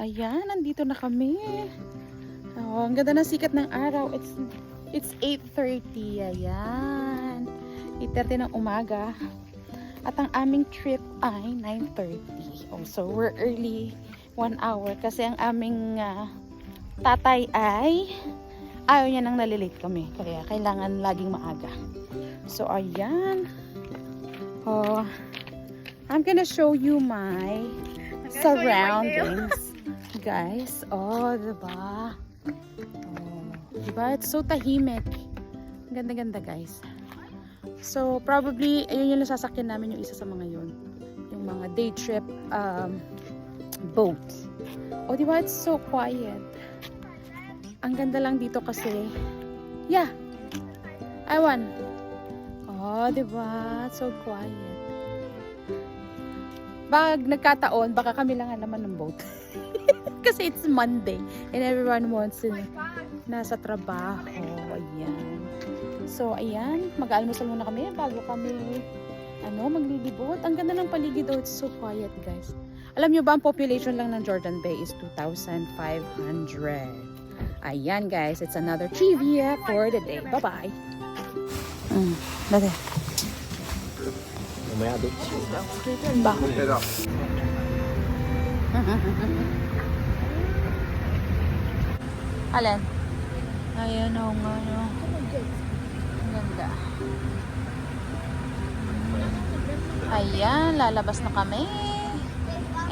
Ayan, nandito na kami. Oh, ang ganda ng sikat ng araw. It's 8:30. Ayan. 8:30 ng umaga. At ang aming trip ay 9:30. Oh, so we're early 1 hour kasi ang aming tatay ay ayaw niya nang nalilate kami. Kaya kailangan laging maaga. So, ayan. Oh, I'm gonna show you my surroundings. Guys, oh, diba? Oh, diba? It's so tahimik. Ganda-ganda, guys. So, probably, ayun yung sasakyan namin, yung isa sa mga yun. Yung mga day trip boats. Oh, diba? It's so quiet. Ang ganda lang dito kasi, yeah, ewan. Oh, diba? It's so quiet. Pag nagkataon, baka kami lang naman ng boat. Kasi it's Monday and everyone wants to nasa trabaho. Ayan. So, ayan. Mag-almusal muna kami bago kami maglilibot. Ang ganda ng paligid. Oh, it's so quiet, guys. Alam nyo ba, ang population lang ng Jordan Bay is 2,500. Ayan, guys. It's another trivia for the day. Bye-bye. Dati. Mamaya, bitch. Bakit? Alin? Ayan o nga, no. Ang ganda. Ayan, lalabas na kami.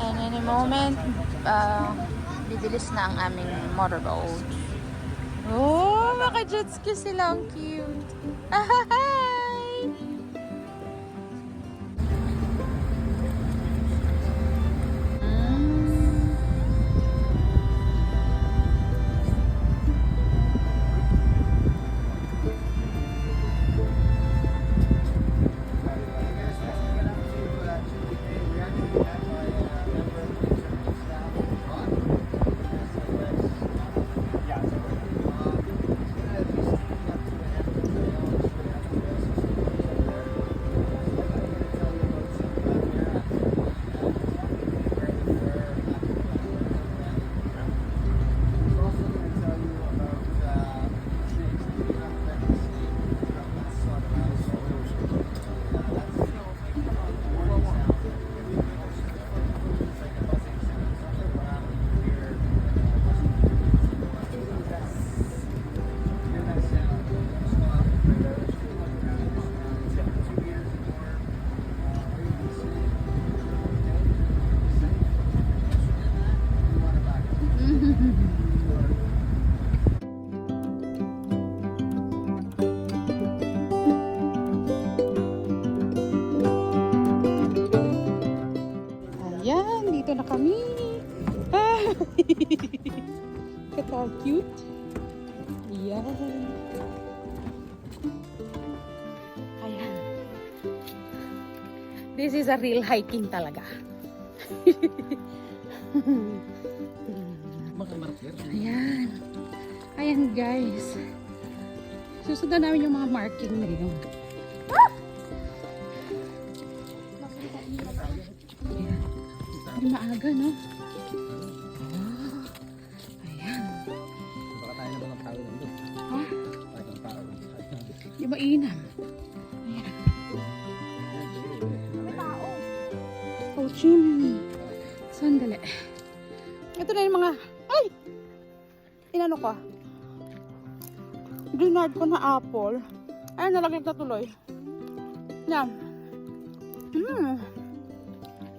And in a moment, bibilis na ang aming motorboat. Oh, maka-jetski sila. Ang cute. Hi! Ayan, dito na kami. Kata cute. Ayan. Ayan. This is a real hiking talaga. Ayan. Ayan, guys. Susundan namin yung mga marking na yun. Ay, maaga, no? Oh, ayan. Baka tayo naman ang tao nandun. Ha? Tayo ang tao. Di mainam. Ayan. Oh, chimney. Sandali. Ito na yung mga... Ay! Inano ko? Dinard ko na apple. Ayan, nalaglag na tuloy. Yan.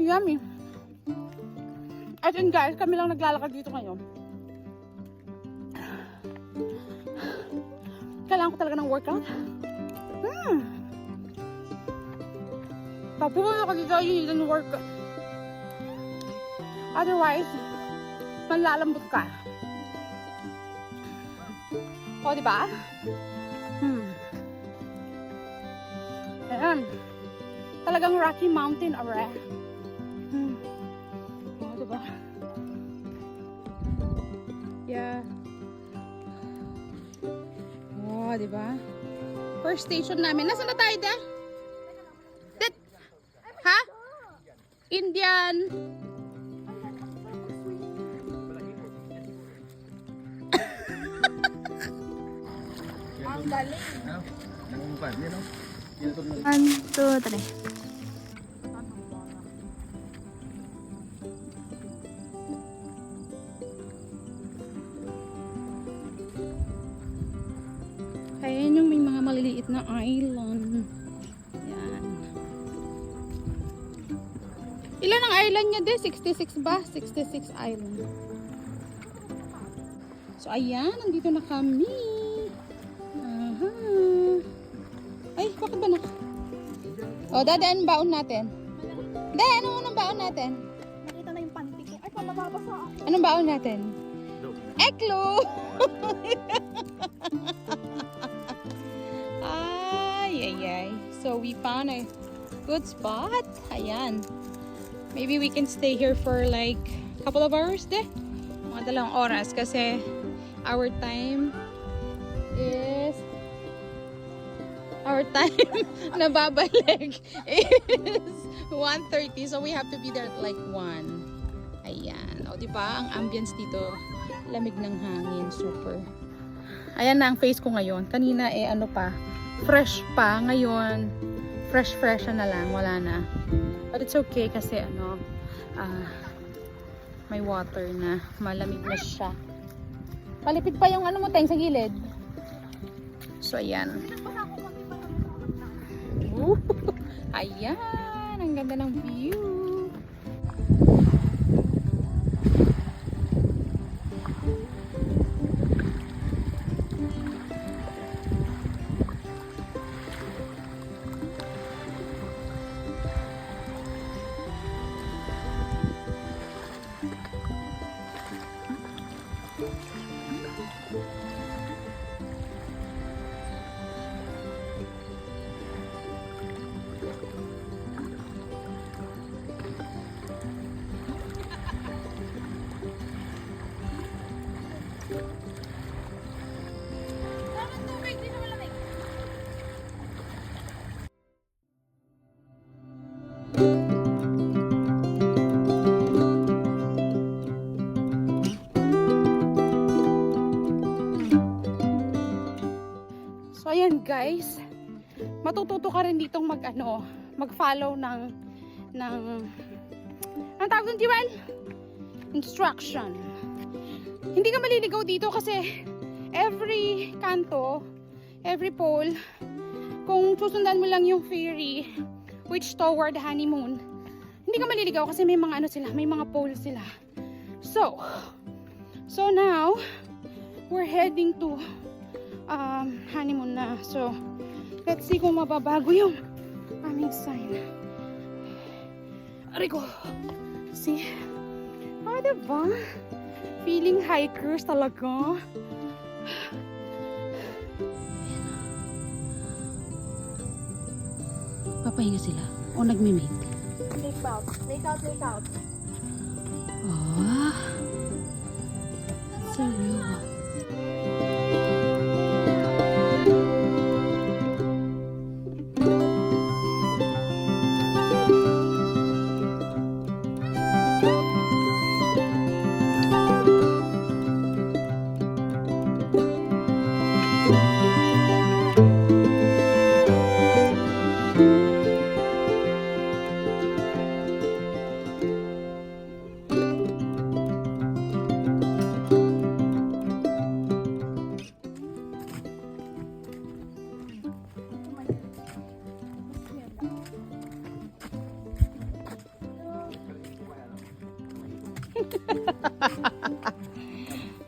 Yummy. At yun, guys, kami lang naglalakad dito ngayon. Kailangan ko talaga ng workout. Tapos ako dito, you need to work. Otherwise, malalambot ka. O, diba? Ayan. Talagang Rocky Mountain are. O, diba? Yeah. O, diba? First station namin. Nasaan na tayo, de? Ha? Indian. galing. Ano? Nangungupad. Yan o. Pinatod mo. 1, 2, 3. Ayan yung may mga maliliit na island. Yan. Ilan ang island niya de? 66 ba? 66 island. So ayan, nandito na kami. Aha. Ay, bakit ba na? O, dada, anong baon natin? Dada, anong baon natin? Nakita na yung panty ko. Ay, pamababasa ako. Anong baon natin? Eklo! Ay. So we found a good spot. Ayan. Maybe we can stay here for like a couple of hours de. Mga 2 oras kasi our time na babalik is 1:30. So we have to be there at like 1. Ayan. O diba? Ang ambience dito, lamig ng hangin. Super. Ayan na ang face ko ngayon. Kanina ano pa, fresh pa. Ngayon, fresh na lang. Wala na. But it's okay kasi may water na. Malamig na siya. Palipit pa yung mo tayong sa gilid. So, ayan. Ayan. Ang ganda ng view. So ayan guys, matututo ka rin ditong mag-follow ng ang tawag doon, Jiwel? Instruction. Hindi ka maliligaw dito kasi every kanto, every pole, kung susundan mo lang yung ferry which toward honeymoon, hindi ka maliligaw kasi may mga may mga pole sila. So now we're heading to honeymoon na. So let's see kung mababago yung aming sign. Arigo. See? Diba? Feeling hikers talaga. Papahinga sila? O nagme-mate? Take out. Oh. It's a real one.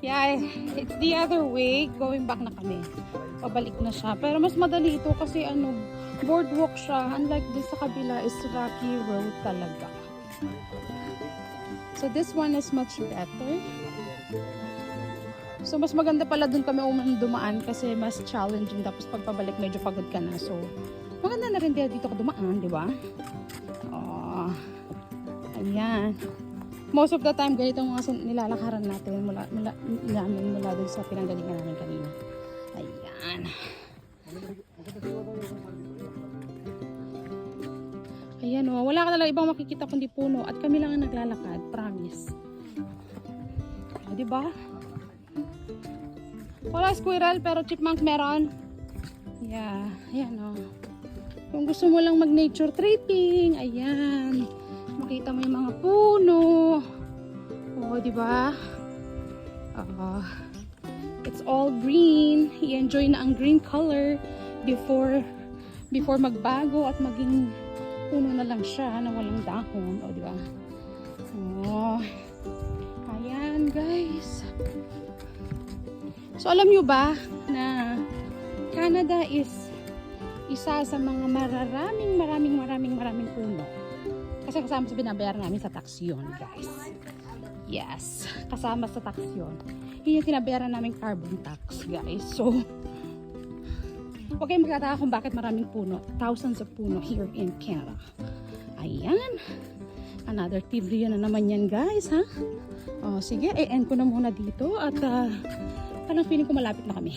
Yeah, it's the other way. Going back na kami. Pabalik na siya. Pero mas madali ito kasi boardwalk siya. Unlike this sa kabila is rocky road talaga. So this one is much better. So mas maganda pala dun kami dumaan kasi mas challenging. Tapos pagpabalik medyo pagod ka na. So maganda na rin dito ka dumaan, di ba? Oh, ayan. Most of the time, ganito ang mga nilalakaran natin mula dun sa pinanggalingan namin kanina. Ayan. Ayan o, wala ka talaga ibang makikita kundi puno at kami lang ang naglalakad, promise. O, diba? Wala squirrel pero chipmunk meron. Yeah, ayan o. Kung gusto mo lang mag-nature tripping, ayan. Makita mo yung mga puno. Oh, di ba? It's all green. I-enjoy na ang green color before magbago at maging puno na lang siya na walang dahon. O, di ba? Oh. Ayan, guys. So, alam nyo ba na Canada is isa sa mga maraming puno. Kasi kasama sa binabayaran namin sa tax yun, guys. Yes, kasama sa tax yun. Yun yung tinabayaran namin carbon tax, guys. So, huwag kayong magtataka kung bakit maraming puno. Thousands of puno here in Canada. Ayan. Another trivia na naman yan, guys, ha? O, sige, i-end ko na muna dito at parang feeling ko malapit na kami.